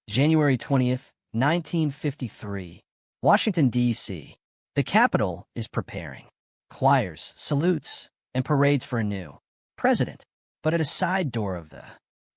January 20th, 1953. Washington, D.C. The Capitol is preparing. Choirs, salutes, and parades for a new president. But at a side door of the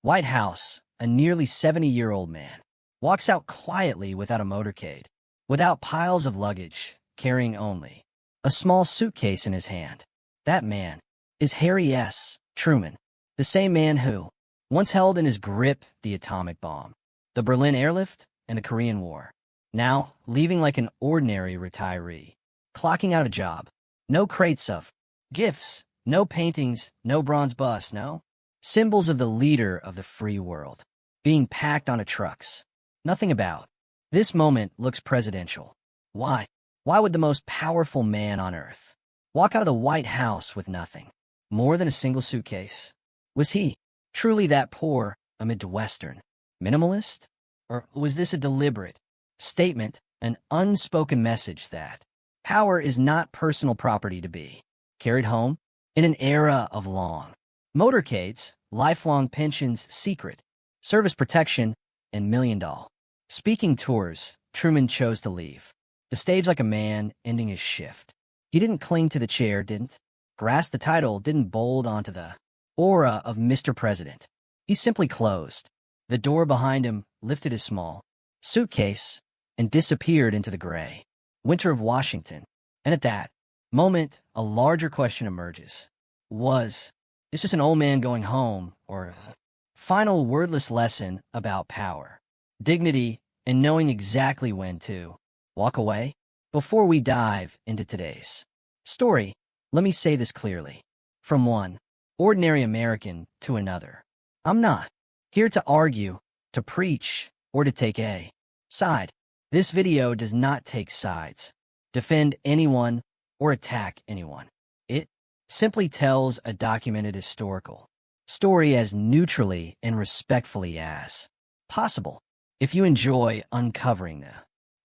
White House, a nearly 70-year-old man walks out quietly without a motorcade, without piles of luggage, carrying only a small suitcase in his hand. That man is Harry S. Truman, the same man who once held in his grip the atomic bomb, the Berlin airlift, and the Korean War. Now, leaving like an ordinary retiree, clocking out a job. No crates of gifts, no paintings, no bronze busts, no symbols of the leader of the free world being packed onto trucks. Nothing about this moment looks presidential. Why? Why would the most powerful man on earth walk out of the White House with nothing more than a single suitcase? Was he truly that poor, a Midwestern minimalist? Or was this a deliberate statement, an unspoken message that power is not personal property to be carried home in an era of long motorcades, lifelong pensions, secret service protection, and million-dollar speaking tours? Truman chose to leave the stage like a man ending his shift. He didn't cling to the chair, didn't grasp the title, didn't bold onto the aura of Mr. President. He simply closed the door behind him, lifted his small suitcase, and disappeared into the gray winter of Washington. And at that moment, a larger question emerges. Was this just an old man going home, or a final wordless lesson about power, dignity, and knowing exactly when to walk away? Before we dive into today's story, let me say this clearly. From one ordinary American to another, I'm not here to argue, to preach, or to take a side. This video does not take sides, defend anyone, or attack anyone. It simply tells a documented historical story as neutrally and respectfully as possible. If you enjoy uncovering the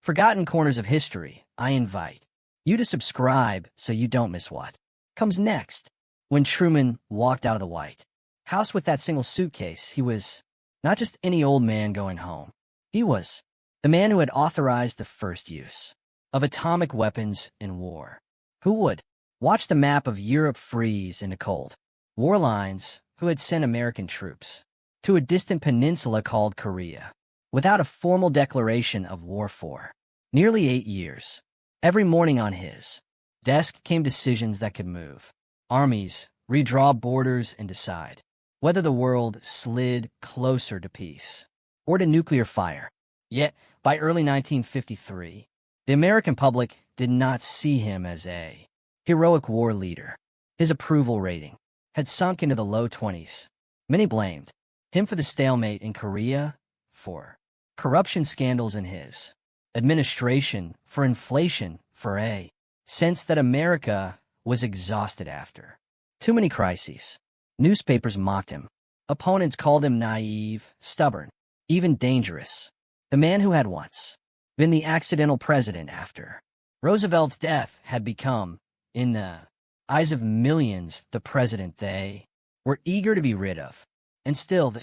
forgotten corners of history, I invite you to subscribe so you don't miss what comes next. When Truman walked out of the White House with that single suitcase, he was not just any old man going home. He was the man who had authorized the first use of atomic weapons in war, who would watch the map of Europe freeze into cold war lines, who had sent American troops to a distant peninsula called Korea without a formal declaration of war for nearly 8 years. Every morning on his desk came decisions that could move armies, redraw borders, and decide whether the world slid closer to peace or to nuclear fire. Yet, by early 1953, the American public did not see him as a heroic war leader. His approval rating had sunk into the low 20s. Many blamed him for the stalemate in Korea, for corruption scandals in his administration, for inflation, for a sense that America was exhausted after too many crises. Newspapers mocked him. Opponents called him naive, stubborn, even dangerous. The man who had once been the accidental president after Roosevelt's death had become, in the eyes of millions, the president they were eager to be rid of. And still, the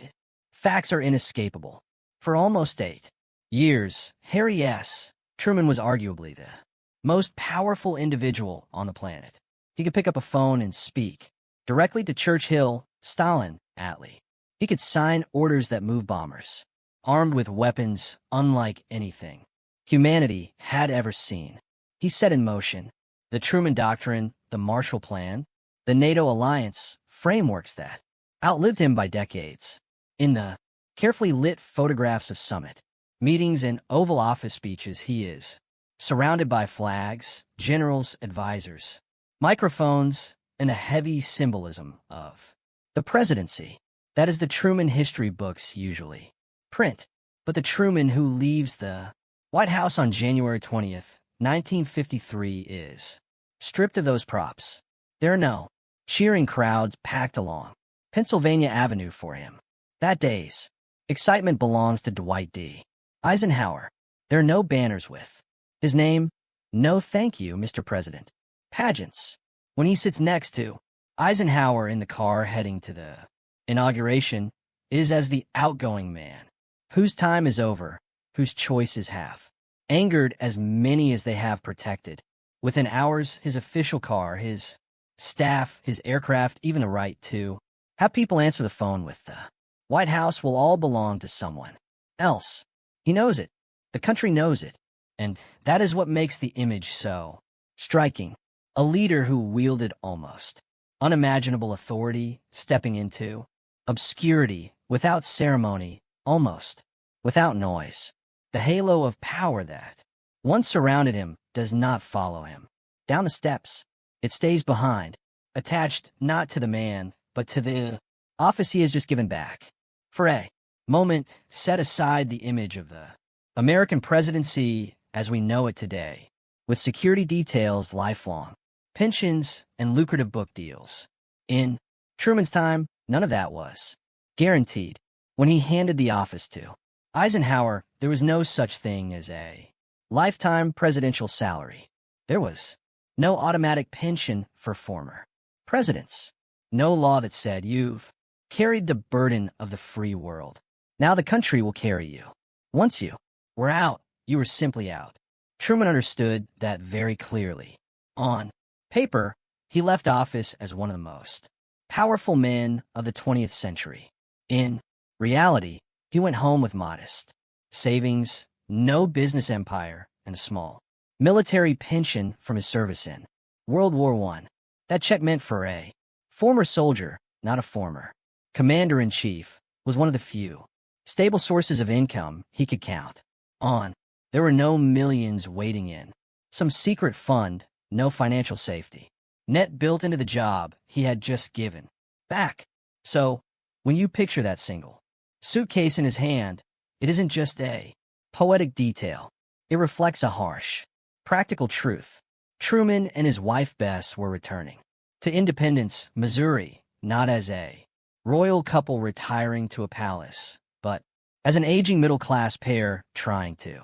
facts are inescapable. For almost 8 years, Harry S. Truman was arguably the most powerful individual on the planet. He could pick up a phone and speak directly to Churchill, Stalin, Attlee. He could sign orders that moved bombers, armed with weapons unlike anything humanity had ever seen. He set in motion the Truman Doctrine, the Marshall Plan, the NATO alliance, frameworks that outlived him by decades. In the carefully lit photographs of summit meetings and Oval Office speeches, he is surrounded by flags, generals, advisors, microphones, and a heavy symbolism of the presidency. That is the Truman history books usually print. But the Truman who leaves the White House on January 20th, 1953 is stripped of those props. There are no cheering crowds packed along Pennsylvania Avenue for him. That day's excitement belongs to Dwight D. Eisenhower. There are no banners with his name, no "Thank you, Mr. President" pageants. When he sits next to Eisenhower in the car heading to the inauguration, is as the outgoing man whose time is over, whose choices have angered as many as they have protected. Within hours, his official car, his staff, his aircraft, even the right to have people answer the phone with the White House will all belong to someone else. He knows it. The country knows it. And that is what makes the image so striking. A leader who wielded almost unimaginable authority, stepping into obscurity, without ceremony, almost without noise. The halo of power that once surrounded him does not follow him down the steps. It stays behind, attached not to the man, but to the office he has just given back. For a moment, set aside the image of the American presidency as we know it today, with security details lifelong, pensions, and lucrative book deals. In Truman's time, none of that was guaranteed. When he handed the office to Eisenhower, there was no such thing as a lifetime presidential salary. There was no automatic pension for former presidents. No law that said you've carried the burden of the free world. Now the country will carry you. Once you were out, you were simply out. Truman understood that very clearly. On paper, he left office as one of the most powerful men of the 20th century. In reality, he went home with modest savings, no business empire, and a small military pension from his service in World War I. That check meant for a former soldier, not a former commander-in-chief, was one of the few stable sources of income he could count on. There were no millions waiting in some secret fund, no financial safety net built into the job he had just given back. So, when you picture that single suitcase in his hand, it isn't just a poetic detail. It reflects a harsh, practical truth. Truman and his wife Bess were returning to Independence, Missouri, not as a royal couple retiring to a palace, but as an aging middle-class pair trying to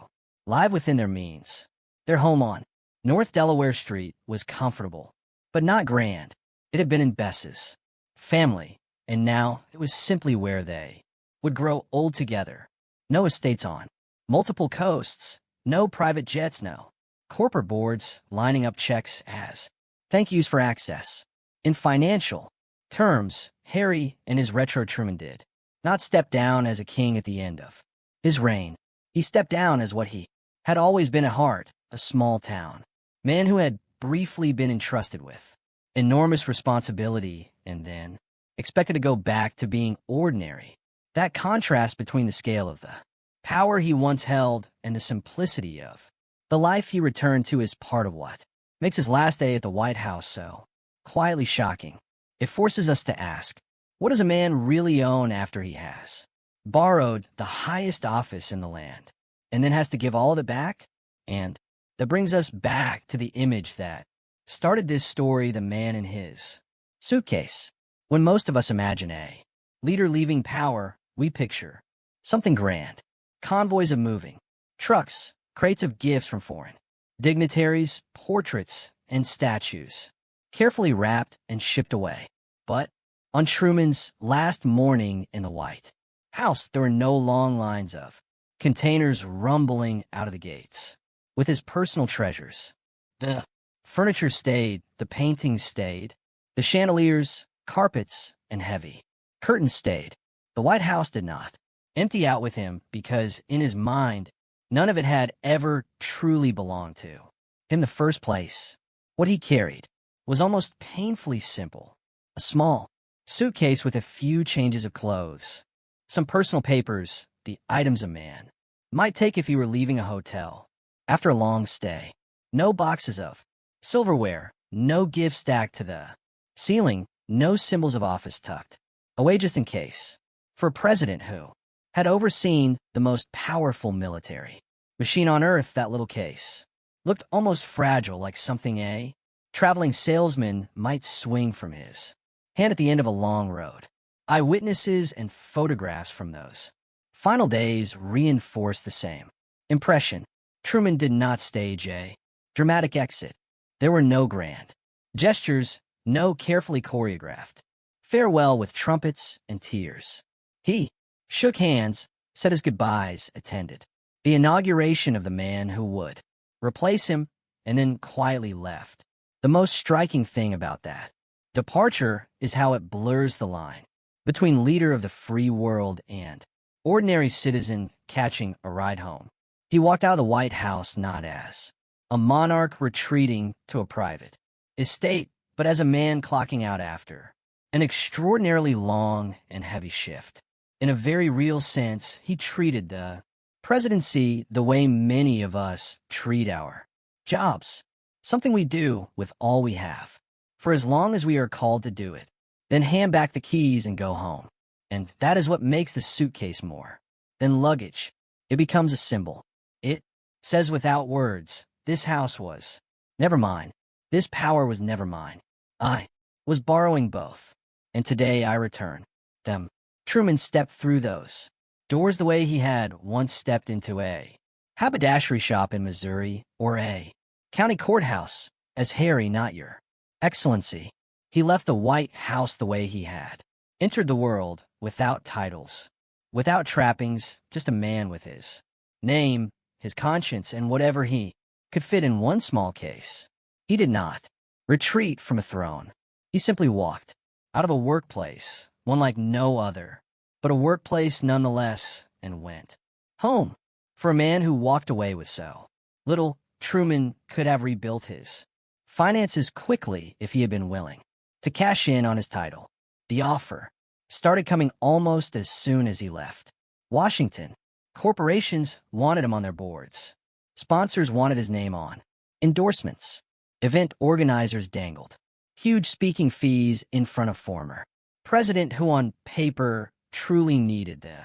live within their means. Their home on North Delaware Street was comfortable, but not grand. It had been in Bess's family, and now it was simply where they would grow old together. No estates on multiple coasts, no private jets, no corporate boards lining up checks as thank yous for access. In financial terms, Harry and his retro Truman did not step down as a king at the end of his reign. He stepped down as what he had always been at heart, a small town man who had briefly been entrusted with enormous responsibility and then expected to go back to being ordinary. That contrast between the scale of the power he once held and the simplicity of the life he returned to is part of what makes his last day at the White House so quietly shocking. It forces us to ask, what does a man really own after he has borrowed the highest office in the land and then has to give all of it back? And that brings us back to the image that started this story, the man in his suitcase. When most of us imagine a leader leaving power, we picture something grand. Convoys of moving trucks, crates of gifts from foreign dignitaries, portraits, and statues, carefully wrapped and shipped away. But on Truman's last morning in the White House, there were no long lines of containers rumbling out of the gates. With his personal treasures, the furniture stayed, the paintings stayed, the chandeliers, carpets, and heavy curtains stayed. The White House did not empty out with him because, in his mind, none of it had ever truly belonged to him in the first place. What he carried was almost painfully simple. A small suitcase with a few changes of clothes, some personal papers, the items a man might take if he were leaving a hotel after a long stay. No boxes of silverware, no gifts stacked to the ceiling, no symbols of office tucked away just in case. For a president who had overseen the most powerful military machine on earth, that little case looked almost fragile, like something a traveling salesman might swing from his hand at the end of a long road. Eyewitnesses and photographs from those final days reinforced the same impression. Truman did not stage a dramatic exit. There were no grand gestures, no carefully choreographed farewell with trumpets and tears. He shook hands, said his goodbyes, attended the inauguration of the man who would replace him, and then quietly left. The most striking thing about that departure is how it blurs the line between leader of the free world and ordinary citizen catching a ride home. He walked out of the White House not as a monarch retreating to a private estate, but as a man clocking out after an extraordinarily long and heavy shift. In a very real sense, he treated the presidency the way many of us treat our jobs, something we do with all we have, for as long as we are called to do it, then hand back the keys and go home. And that is what makes the suitcase more than luggage. It becomes a symbol. It says without words, this house was never mine. This power was never mine. I was borrowing both. And today I return them. Truman stepped through those doors the way he had once stepped into a haberdashery shop in Missouri or a county courthouse as Harry, not your excellency. He left the White House the way he had entered the world, without titles, without trappings, just a man with his name, his conscience, and whatever he could fit in one small case. He did not retreat from a throne. He simply walked out of a workplace, one like no other, but a workplace nonetheless, and went home. For a man who walked away with so little, Truman could have rebuilt his finances quickly if he had been willing to cash in on his title. The offer started coming almost as soon as he left Washington. Corporations wanted him on their boards. Sponsors wanted his name on endorsements. Event organizers dangled huge speaking fees in front of former president who on paper truly needed the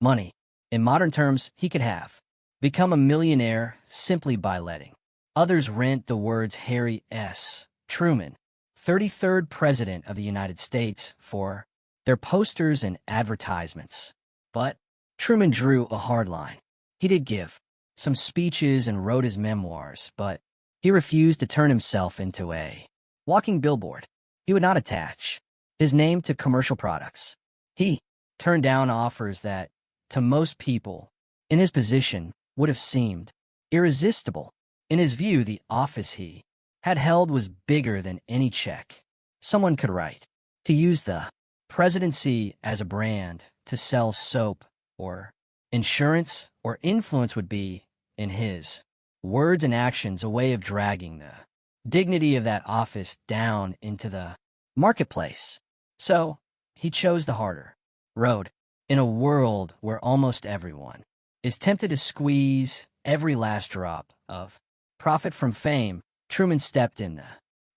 money. In modern terms, he could have become a millionaire simply by letting others rent the words Harry S. Truman, 33rd President of the United States, for their posters and advertisements. But Truman drew a hard line. He did give some speeches and wrote his memoirs, but he refused to turn himself into a walking billboard. He would not attach his name to commercial products. He turned down offers that, to most people in his position, would have seemed irresistible. In his view, the office he had held was bigger than any check someone could write. To use the presidency as a brand to sell soap or insurance or influence would be, in his words and actions, a way of dragging the dignity of that office down into the marketplace. So he chose the harder road. In a world where almost everyone is tempted to squeeze every last drop of profit from fame, Truman stepped in the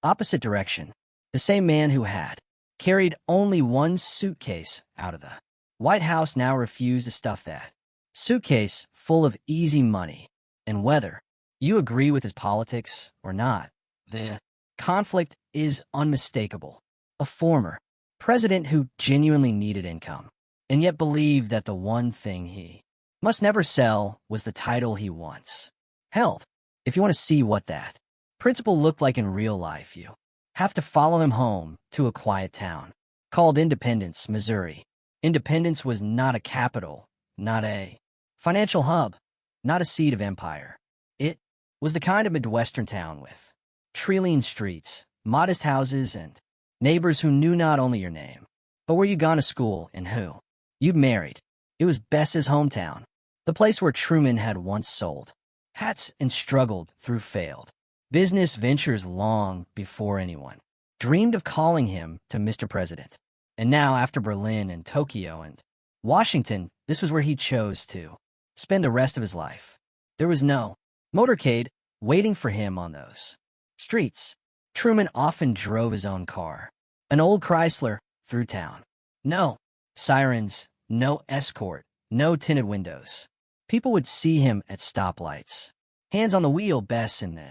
opposite direction. The same man who had carried only one suitcase out of the White House now refused to stuff that suitcase full of easy money. And whether you agree with his politics or not, the conflict is unmistakable. A former president who genuinely needed income, and yet believed that the one thing he must never sell was the title he once held. If you want to see what that principle looked like in real life, you have to follow him home to a quiet town called Independence, Missouri. Independence was not a capital, not a financial hub, not a seat of empire. It was the kind of Midwestern town with tree-lined streets, modest houses, and neighbors who knew not only your name, but where you'd gone to school and who you'd married. It was Bess's hometown, the place where Truman had once sold hats and struggled through failed business ventures long before anyone dreamed of calling him to Mr. President. And now, after Berlin and Tokyo and Washington, this was where he chose to spend the rest of his life. There was no motorcade waiting for him on those streets. Truman often drove his own car, an old Chrysler, through town. No sirens, no escort, no tinted windows. People would see him at stoplights, hands on the wheel, Bess in the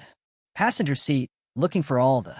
passenger seat, looking for all the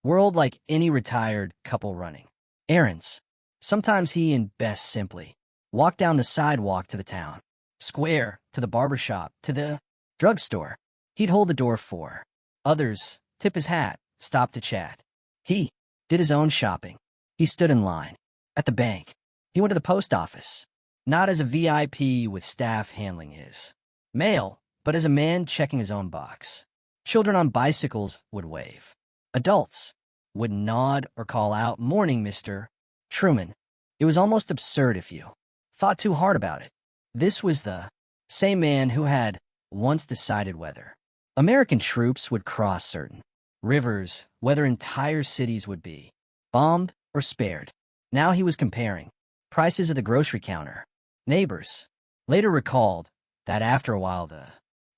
world like any retired couple running errands. Sometimes he and Bess simply walked down the sidewalk to the town square, to the barber shop, to the drugstore. He'd hold the door for others, tip his hat, stop to chat. He did his own shopping. He stood in line at the bank. He went to the post office. Not as a VIP with staff handling his mail, but as a man checking his own box. Children on bicycles would wave. Adults would nod or call out, "Morning, Mr. Truman." It was almost absurd if you thought too hard about it. This was the same man who had once decided whether American troops would cross certain rivers, whether entire cities would be bombed or spared. Now he was comparing prices at the grocery counter. Neighbors later recalled that after a while the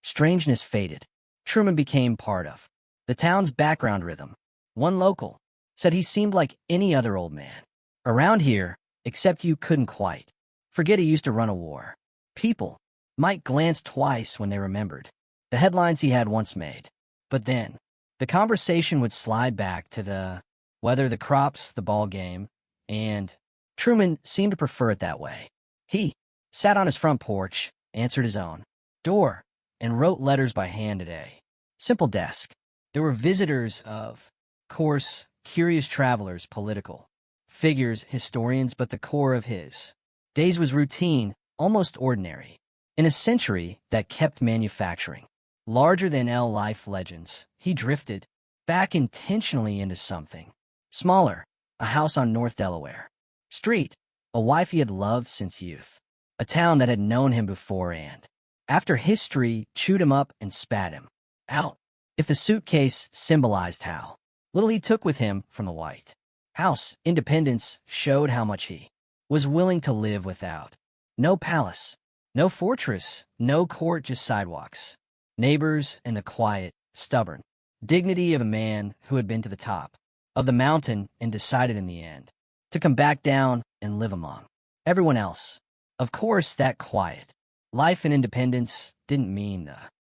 strangeness faded. Truman became part of the town's background rhythm. One local said he seemed like any other old man around here, except you couldn't quite forget he used to run a war. People might glance twice when they remembered the headlines he had once made, but then the conversation would slide back to the weather, the crops, the ball game, and Truman seemed to prefer it that way. He sat on his front porch, answered his own door, and wrote letters by hand at a simple desk. There were visitors, of course, curious travelers, political figures, historians, but the core of his days was routine, almost ordinary. In a century that kept manufacturing larger-than-life life legends, he drifted back intentionally into something smaller, a house on North Delaware Street, a wife he had loved since youth, a town that had known him before and after history chewed him up and spat him out. If the suitcase symbolized how little he took with him from the White House, independence showed how much he was willing to live without. No palace, no fortress, no court, just sidewalks, neighbors, and the quiet, stubborn dignity of a man who had been to the top of the mountain and decided in the end to come back down and live among everyone else. Of course, that quiet life and independence didn't mean the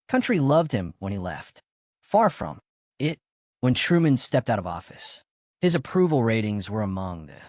country loved him when he left. Far from it. When Truman stepped out of office, his approval ratings were among the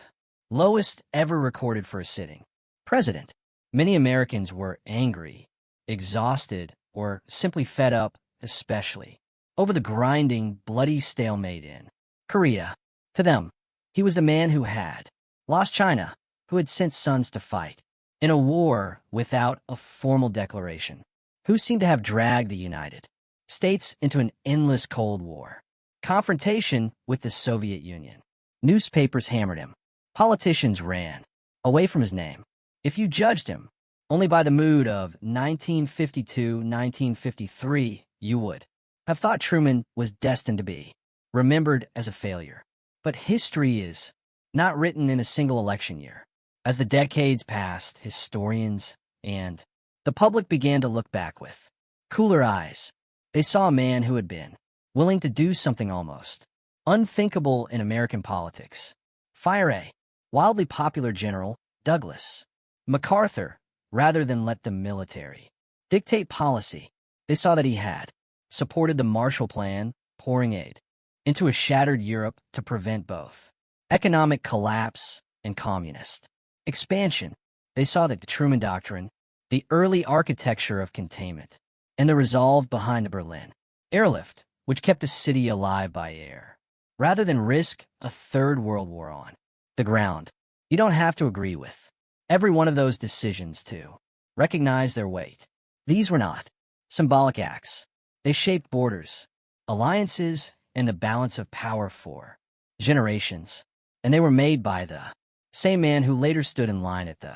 lowest ever recorded for a sitting president. Many Americans were angry, exhausted, or simply fed up, especially over the grinding, bloody stalemate in Korea. To them, he was the man who had lost China, who had sent sons to fight in a war without a formal declaration, who seemed to have dragged the United States into an endless Cold War confrontation with the Soviet Union. Newspapers hammered him. Politicians ran away from his name. If you judged him only by the mood of 1952, 1953, you would have thought Truman was destined to be remembered as a failure. But history is not written in a single election year. As the decades passed, historians and the public began to look back with cooler eyes. They saw a man who had been willing to do something almost unthinkable in American politics. Fire a wildly popular general, Douglas MacArthur, rather than let the military dictate policy. They saw that he had supported the Marshall Plan, pouring aid into a shattered Europe to prevent both economic collapse and communist expansion. They saw that the Truman Doctrine, the early architecture of containment, and the resolve behind the Berlin airlift, which kept the city alive by air, rather than risk a third world war on the ground. You don't have to agree with every one of those decisions to recognize their weight. These were not symbolic acts. They shaped borders, alliances, and the balance of power for generations. And they were made by the same man who later stood in line at the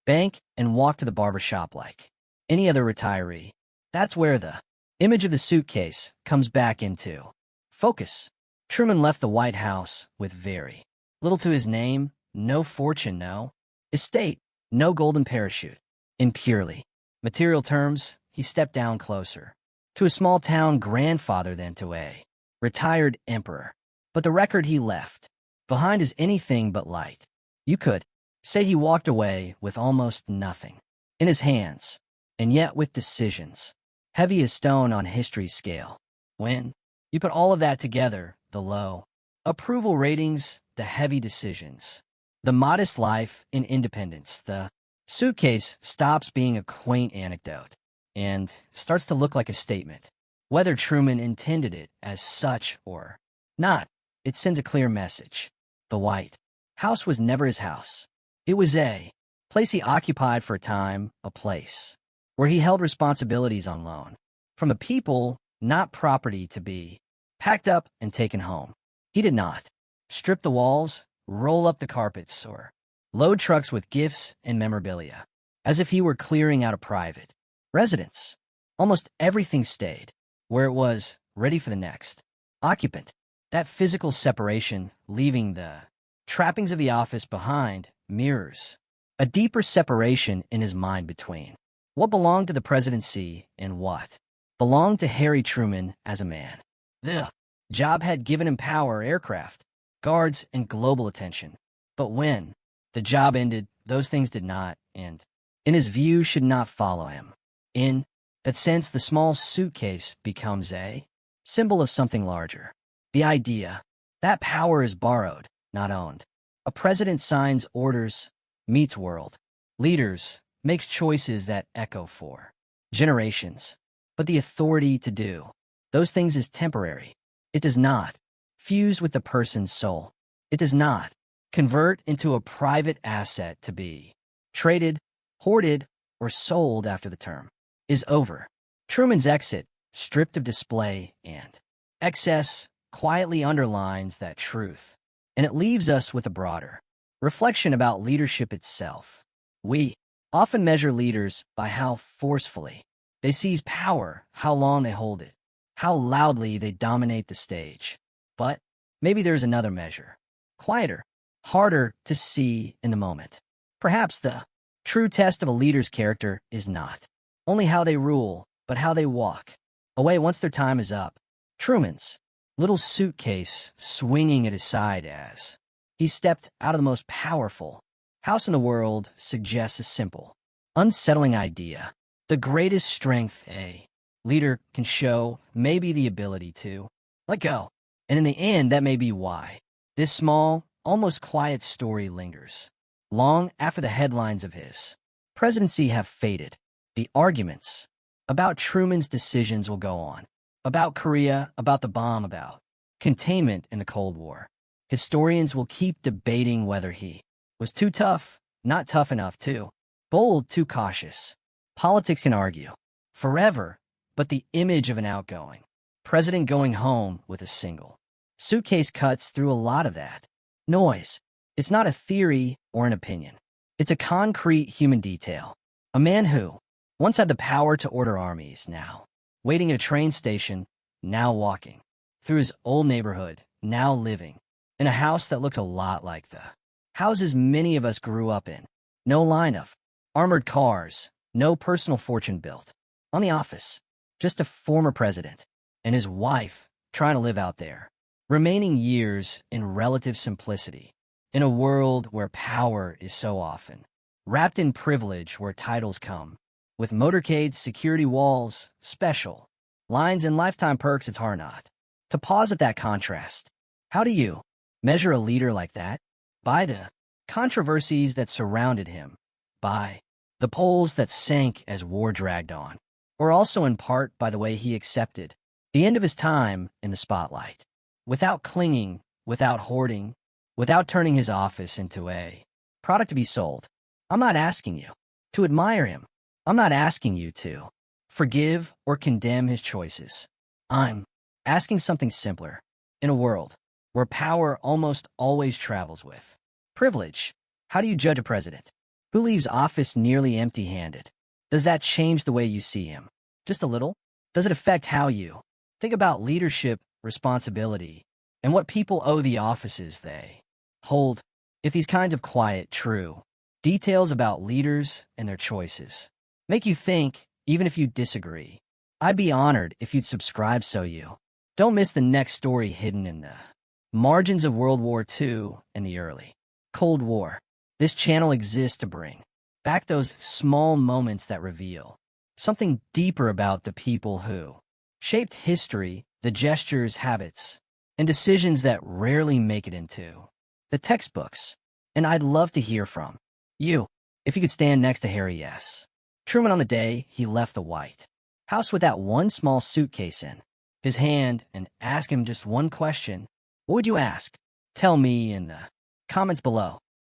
bank and walked to the barber shop like any other retiree. That's where the image of the suitcase comes back into focus. Truman left the White House with very little to his name, no fortune, no estate, no golden parachute. In purely material terms, he stepped down closer to a small-town grandfather than to a retired emperor. But the record he left behind is anything but light. You could say he walked away with almost nothing in his hands, and yet with decisions heavy as stone on history's scale. When you put all of that together, the low approval ratings, the heavy decisions, the modest life in independence, the suitcase stops being a quaint anecdote and starts to look like a statement. Whether Truman intended it as such or not, it sends a clear message. The White House was never his house. It was a place he occupied for a time, a place where he held responsibilities on loan from the people, not property to be packed up and taken home. He did not strip the walls, roll up the carpets, or load trucks with gifts and memorabilia, as if he were clearing out a private residence. Almost everything stayed where it was, ready for the next occupant. That physical separation, leaving the trappings of the office behind, mirrors a deeper separation in his mind between what belonged to the presidency and what belonged to Harry Truman as a man. The job had given him power, aircraft, guards, and global attention. But when the job ended, those things did not, and in his view, should not follow him. In that sense, the small suitcase becomes a symbol of something larger. The idea that power is borrowed, not owned. A president signs orders, meets world leaders, makes choices that echo for generations. But the authority to do those things is temporary. It does not fuse with the person's soul. It does not convert into a private asset to be traded, hoarded, or sold after the term is over. Truman's exit, stripped of display and excess, quietly underlines that truth, and it leaves us with a broader reflection about leadership itself. We often measure leaders by how forcefully they seize power, how long they hold it, how loudly they dominate the stage. But maybe there's another measure, quieter, harder to see in the moment. Perhaps the true test of a leader's character is not only how they rule, but how they walk away once their time is up. Truman's little suitcase swinging at his side as he stepped out of the most powerful house in the world suggests a simple, unsettling idea. The greatest strength a leader can show may be the ability to let go. And in the end, that may be why this small, almost quiet story lingers long after the headlines of his presidency have faded. The arguments about Truman's decisions will go on, about Korea, about the bomb, about containment in the Cold War. Historians will keep debating whether he was too tough, not tough enough, too bold, too cautious. Politics can argue forever, but the image of an outgoing president going home with a single suitcase cuts through a lot of that noise. It's not a theory or an opinion. It's a concrete human detail. A man who once had the power to order armies, now waiting at a train station, now walking through his old neighborhood, now living in a house that looks a lot like the houses many of us grew up in. No line of armored cars, no personal fortune built on the office, just a former president and his wife trying to live out there, remaining years in relative simplicity, in a world where power is so often wrapped in privilege, where titles come with motorcades, security walls, special lines, and lifetime perks. It's hard not to pause at that contrast. How do you measure a leader like that? By the controversies that surrounded him, by the polls that sank as war dragged on, or also in part by the way he accepted the end of his time in the spotlight, without clinging, without hoarding, without turning his office into a product to be sold. I'm not asking you to admire him. I'm not asking you to forgive or condemn his choices. I'm asking something simpler. In a world where power almost always travels with privilege, how do you judge a president who leaves office nearly empty-handed? Does that change the way you see him? Just a little? Does it affect how you think about leadership, responsibility, and what people owe the offices they hold? If these kinds of quiet, true details about leaders and their choices make you think, even if you disagree, I'd be honored if you'd subscribe so you don't miss the next story hidden in the margins of World War II and the early Cold War. This channel exists to bring back those small moments that reveal something deeper about the people who shaped history, the gestures, habits, and decisions that rarely make it into the textbooks. And I'd love to hear from you if you could stand next to Harry S. Truman on the day he left the White House with that one small suitcase in his hand and ask him just one question. What would you ask? Tell me in the comments below.